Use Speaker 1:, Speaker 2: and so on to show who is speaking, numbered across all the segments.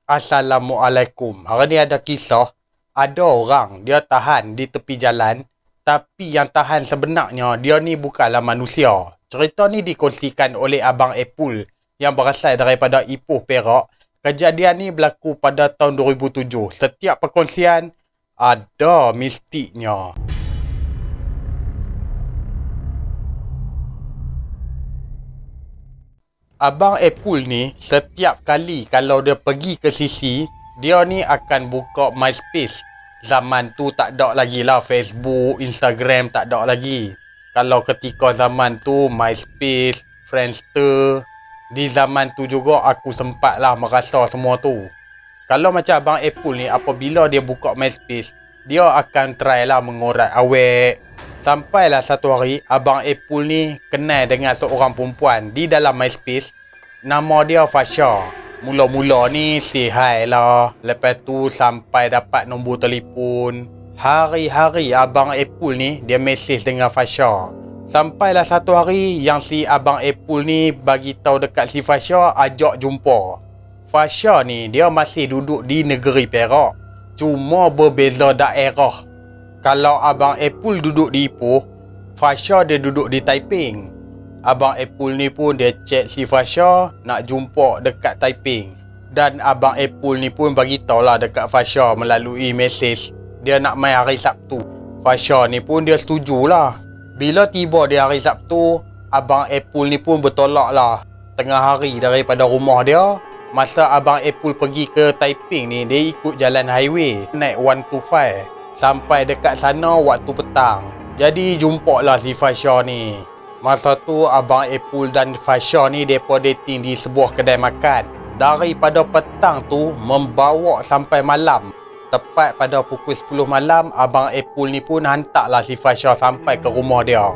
Speaker 1: Assalamualaikum. Hari ni ada kisah. Ada orang dia tahan di tepi jalan, tapi yang tahan sebenarnya dia ni bukanlah manusia. Cerita ni dikongsikan oleh Abang Apple yang berasal daripada Ipoh, Perak. Kejadian ni berlaku pada tahun 2007. Setiap perkongsian ada mistiknya. Abang Apple ni setiap kali kalau dia pergi ke sisi, dia ni akan buka MySpace. Zaman tu tak ada lagi lah Facebook, Instagram, tak ada lagi. Kalau ketika zaman tu MySpace, Friendster, di zaman tu juga aku sempat lah merasa semua tu. Kalau macam Abang Apple ni, apabila dia buka MySpace, dia akan try lah mengorat awet. Sampailah satu hari, Abang Apple ni kenal dengan seorang perempuan di dalam MySpace. Nama dia Fasha. Mula-mula ni say hi lah. Lepas tu sampai dapat nombor telefon. Hari-hari Abang Apple ni dia mesej dengan Fasha. Sampailah satu hari yang si Abang Apple ni bagi tahu dekat si Fasha ajak jumpa. Fasha ni dia masih duduk di negeri Perak, cuma berbeza daerah. Kalau Abang Apple duduk di Ipoh, Fasha dia duduk di Taiping. Abang Apple ni pun dia chat si Fasha nak jumpa dekat Taiping. Dan Abang Apple ni pun bagi tahulah dekat Fasha melalui mesej dia nak main hari Sabtu. Fasha ni pun dia setujulah. Bila tiba di hari Sabtu, Abang Apple ni pun bertolak lah tengah hari daripada rumah dia. Masa Abang Apple pergi ke Taiping ni, dia ikut jalan highway naik 125. Sampai dekat sana waktu petang. Jadi jumpalah si Fasha ni. Masa tu Abang Apple dan Fasha ni depa dating di sebuah kedai makan. Daripada petang tu membawa sampai malam. Tepat pada pukul 10 malam, Abang Apple ni pun hantarlah si Fasha sampai ke rumah dia.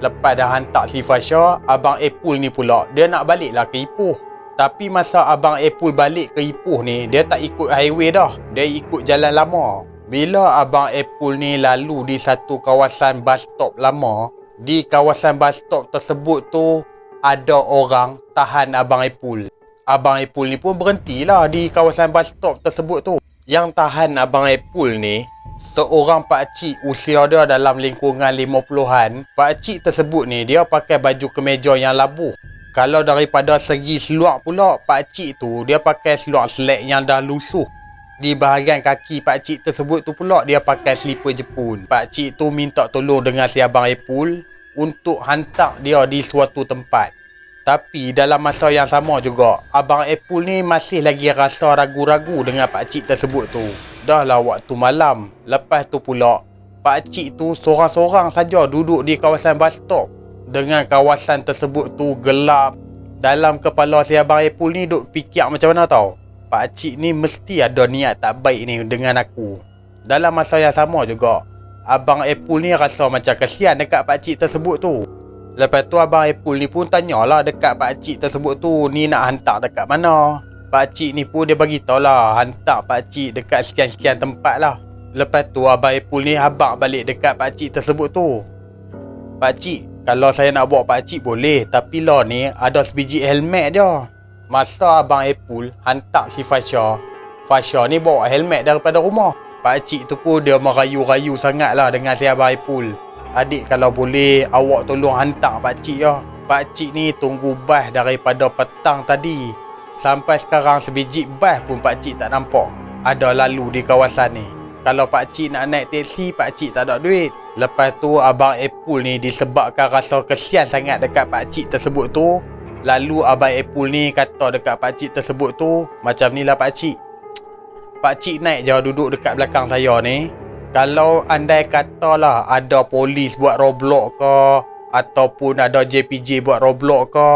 Speaker 1: Lepas dah hantar si Fasha, Abang Apple ni pula dia nak baliklah ke Ipoh. Tapi masa Abang Apple balik ke Ipoh ni, dia tak ikut highway dah. Dia ikut jalan lama. Bila Abang Apple ni lalu di satu kawasan bus stop lama, di kawasan bus stop tersebut tu ada orang tahan Abang Apple. Abang Apple ni pun berhentilah di kawasan bus stop tersebut tu. Yang tahan Abang Apple ni seorang pakcik usia dia dalam lingkungan 50-an. Pakcik tersebut ni dia pakai baju kemeja yang labuh. Kalau daripada segi seluar pula, pakcik tu dia pakai seluar selek yang dah lusuh. Di bahagian kaki pakcik tersebut tu pula dia pakai slipper Jepun. Pakcik tu minta tolong dengan si Abang Apple untuk hantar dia di suatu tempat. Tapi dalam masa yang sama juga, Abang Apple ni masih lagi rasa ragu-ragu dengan pakcik tersebut tu. Dah lah waktu malam. Lepas tu pula, pakcik tu sorang-sorang saja duduk di kawasan bus stop. Dengan kawasan tersebut tu gelap. Dalam kepala si Abang Apple ni duk fikir macam mana tau. Pakcik ni mesti ada niat tak baik ni dengan aku. Dalam masa yang sama juga, Abang Apple ni rasa macam kesian dekat pakcik tersebut tu. Lepas tu Abang Apple ni pun tanyalah dekat pakcik tersebut tu, ni nak hantar dekat mana. Pakcik ni pun dia bagi tahu lah, hantar pakcik dekat sekian-sekian tempat lah. Lepas tu Abang Apple ni habaq balik dekat pakcik tersebut tu. Pakcik, kalau saya nak bawa pakcik boleh, tapi lah ni ada sebiji helmet je. Masa Abang Apple hantar si Fasha, Fasha ni bawa helmet daripada rumah. Pakcik tu pun dia merayu-rayu sangat lah dengan si Abang Apple. Adik kalau boleh awak tolong hantar pakcik ya. Pakcik ni tunggu bas daripada petang tadi. Sampai sekarang sebiji bas pun pakcik tak nampak ada lalu di kawasan ni. Kalau pakcik nak naik teksi, pakcik tak ada duit. Lepas tu Abang Apple ni disebabkan rasa kesian sangat dekat pakcik tersebut tu, lalu Abang Apple ni kata dekat pakcik tersebut tu, macam ni lah pakcik. Pakcik naik je duduk dekat belakang saya ni. Kalau andai katalah ada polis buat roblok ke, ataupun ada JPJ buat roblok ke,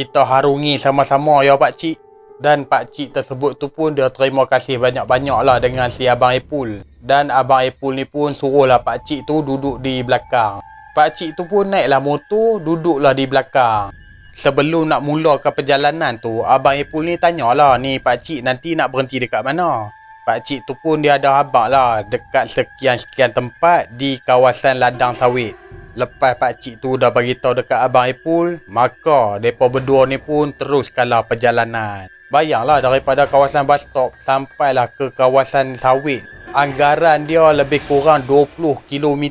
Speaker 1: kita harungi sama-sama ya pakcik. Dan pakcik tersebut tu pun dia terima kasih banyak-banyak lah dengan si Abang Apple. Dan Abang Apple ni pun suruhlah pakcik tu duduk di belakang. Pakcik tu pun naiklah motor, duduklah di belakang. Sebelum nak mula ke perjalanan tu, Abang Apple ni tanyalah, ni pakcik nanti nak berhenti dekat mana. Pakcik tu pun dia ada habaq lah dekat sekian-sekian tempat di kawasan ladang sawit. Lepas pakcik tu dah bagi tahu dekat Abang Apple, maka depa berdua ni pun teruskanlah perjalanan. Bayanglah daripada kawasan bus stop sampailah ke kawasan sawit. Anggaran dia lebih kurang 20 km.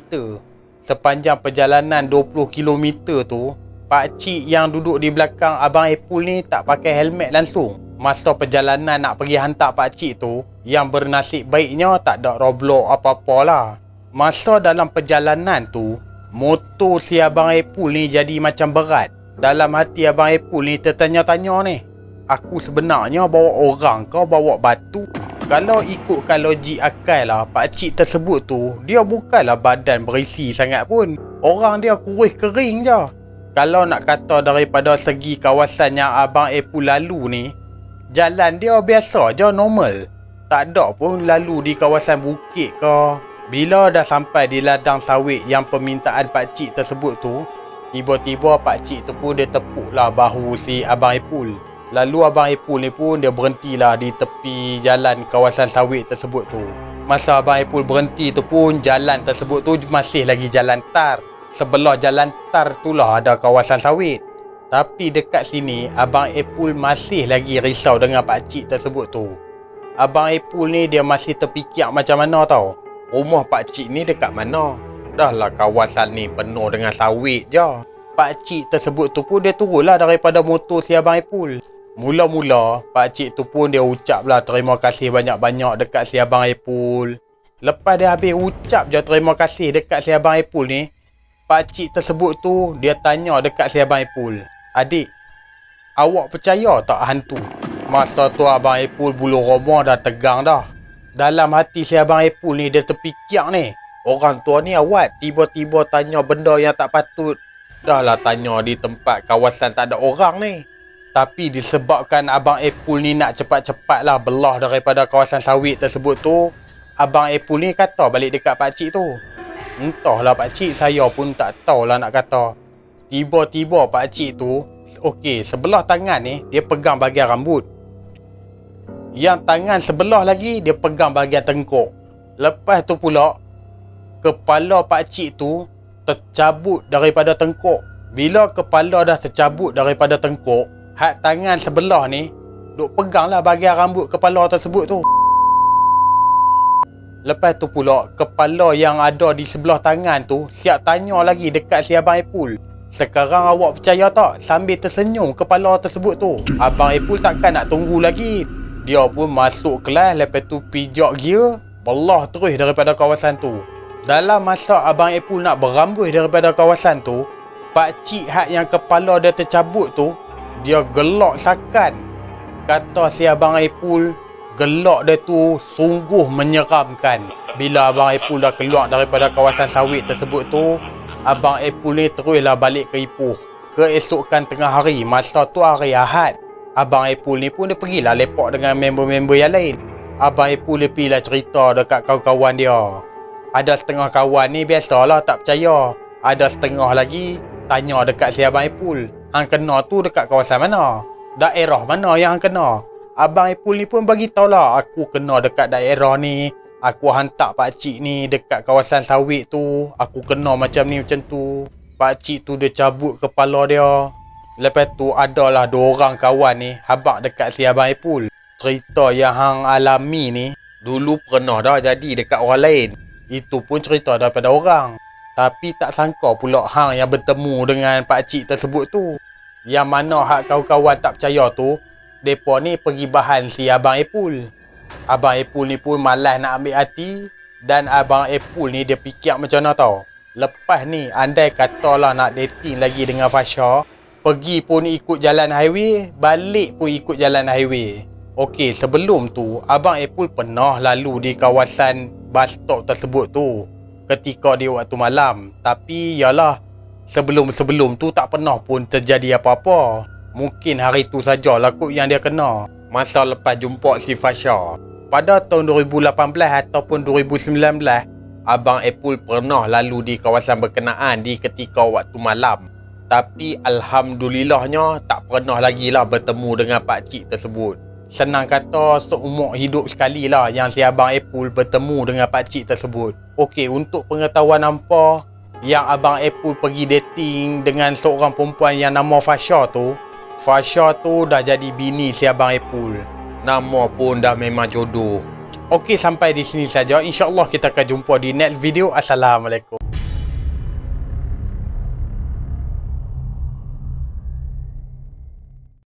Speaker 1: Sepanjang perjalanan 20 km tu, pakcik yang duduk di belakang Abang Apple ni tak pakai helmet langsung. Masa perjalanan nak pergi hantar pakcik tu, yang bernasib baiknya tak ada roadblock apa-apa lah. Masa dalam perjalanan tu, motor si Abang Apple ni jadi macam berat. Dalam hati Abang Apple ni tertanya-tanya ni, aku sebenarnya bawa orang kau bawa batu? Kalau ikutkan logik akal lah, pakcik tersebut tu, dia bukanlah badan berisi sangat pun. Orang dia kurus kering je. Kalau nak kata daripada segi kawasan yang Abang Apple lalu ni, jalan dia biasa je, normal. Tak ada pun lalu di kawasan bukit ke. Bila dah sampai di ladang sawit yang permintaan pakcik tersebut tu, tiba-tiba pakcik tu pun dia tepuklah bahu si Abang Apple. Lalu Abang Apple ni pun dia berhentilah di tepi jalan kawasan sawit tersebut tu. Masa Abang Apple berhenti tu pun, jalan tersebut tu masih lagi jalan tar. Sebelah jalan tar tu lah ada kawasan sawit. Tapi dekat sini, Abang Apple masih lagi risau dengan pakcik tersebut tu. Abang Apple ni dia masih terfikir macam mana tau. Rumah pakcik ni dekat mana? Dah lah kawasan ni penuh dengan sawit je. Pakcik tersebut tu pun dia turunlah daripada motor si Abang Apple. Mula-mula, pakcik tu pun dia ucaplah terima kasih banyak-banyak dekat si Abang Apple. Lepas dia habis ucap je terima kasih dekat si Abang Apple ni, pakcik tersebut tu dia tanya dekat si Abang Apple, "Adik, awak percaya tak hantu?" Masa tu Abang Apple bulu roma dah tegang dah. Dalam hati si Abang Apple ni dia terfikir ni, orang tua ni awak tiba-tiba tanya benda yang tak patut. Dah lah tanya di tempat kawasan tak ada orang ni. Tapi disebabkan Abang Apple ni nak cepat-cepat lah belah daripada kawasan sawit tersebut tu, Abang Apple ni kata balik dekat pakcik tu, "Entahlah pakcik, saya pun tak tahulah nak kata." Tiba-tiba pakcik tu, okey, sebelah tangan ni dia pegang bahagian rambut. Yang tangan sebelah lagi dia pegang bahagian tengkuk. Lepas tu pula, kepala pakcik tu tercabut daripada tengkuk. Bila kepala dah tercabut daripada tengkuk, hak tangan sebelah ni duk peganglah bahagian rambut kepala tersebut tu. Lepas tu pula, kepala yang ada di sebelah tangan tu siap tanya lagi dekat si Abang Apple, "Sekarang awak percaya tak?" Sambil tersenyum kepala tersebut tu. Abang Apple takkan nak tunggu lagi. Dia pun masuk kelas, lepas tu pijak gear, belah terus daripada kawasan tu. Dalam masa Abang Apple nak berambus daripada kawasan tu, pakcik hak yang kepala dia tercabut tu, dia gelak sakan. Kata si Abang Apple, gelak dia tu sungguh menyeramkan. Bila Abang Apple dah keluar daripada kawasan sawit tersebut tu, Abang Apple ni teruslah balik ke Ipoh. Keesokan tengah hari, masa tu hari Ahad, Abang Apple ni pun dia pergilah lepak dengan member-member yang lain. Abang Apple dia pergilah cerita dekat kawan-kawan dia. Ada setengah kawan ni biasalah tak percaya. Ada setengah lagi tanya dekat si Abang Apple, "Hang kena tu dekat kawasan mana? Daerah mana yang hang kena?" Abang Apple ni pun bagi tahulah, "Aku kena dekat daerah ni. Aku hantar pakcik ni dekat kawasan sawit tu. Aku kena macam ni macam tu." Pakcik tu dia cabut kepala dia. Lepas tu adalah 2 orang kawan ni habaq dekat si Abang Apple. Cerita yang hang alami ni dulu pernah dah jadi dekat orang lain. Itu pun cerita daripada orang. Tapi tak sangka pula hang yang bertemu dengan pakcik tersebut tu. Yang mana hak kawan-kawan tak percaya tu, depa ni pergi bahan si Abang Apple. Abang Apple ni pun malas nak ambil hati. Dan Abang Apple ni dia fikir macam mana tau. Lepas ni andai katalah nak dating lagi dengan Fasha, pergi pun ikut jalan highway, balik pun ikut jalan highway. Okey, sebelum tu Abang Apple pernah lalu di kawasan bus stop tersebut tu ketika dia waktu malam. Tapi yalah, sebelum-sebelum tu tak pernah pun terjadi apa-apa. Mungkin hari tu sajalah kot yang dia kena. Masa lepas jumpa si Fasha pada tahun 2018 ataupun 2019, Abang Apple pernah lalu di kawasan berkenaan di ketika waktu malam. Tapi alhamdulillahnya tak pernah lagi lah bertemu dengan pakcik tersebut. Senang kata seumur hidup sekali lah yang si Abang Apple bertemu dengan pakcik tersebut. Okey, untuk pengetahuan hampa, yang Abang Apple pergi dating dengan seorang perempuan yang nama Fasha tu, Fasha tu dah jadi bini si Abang Apple. Nama pun dah memang jodoh. Okey, sampai di sini saja. InsyaAllah kita akan jumpa di next video. Assalamualaikum.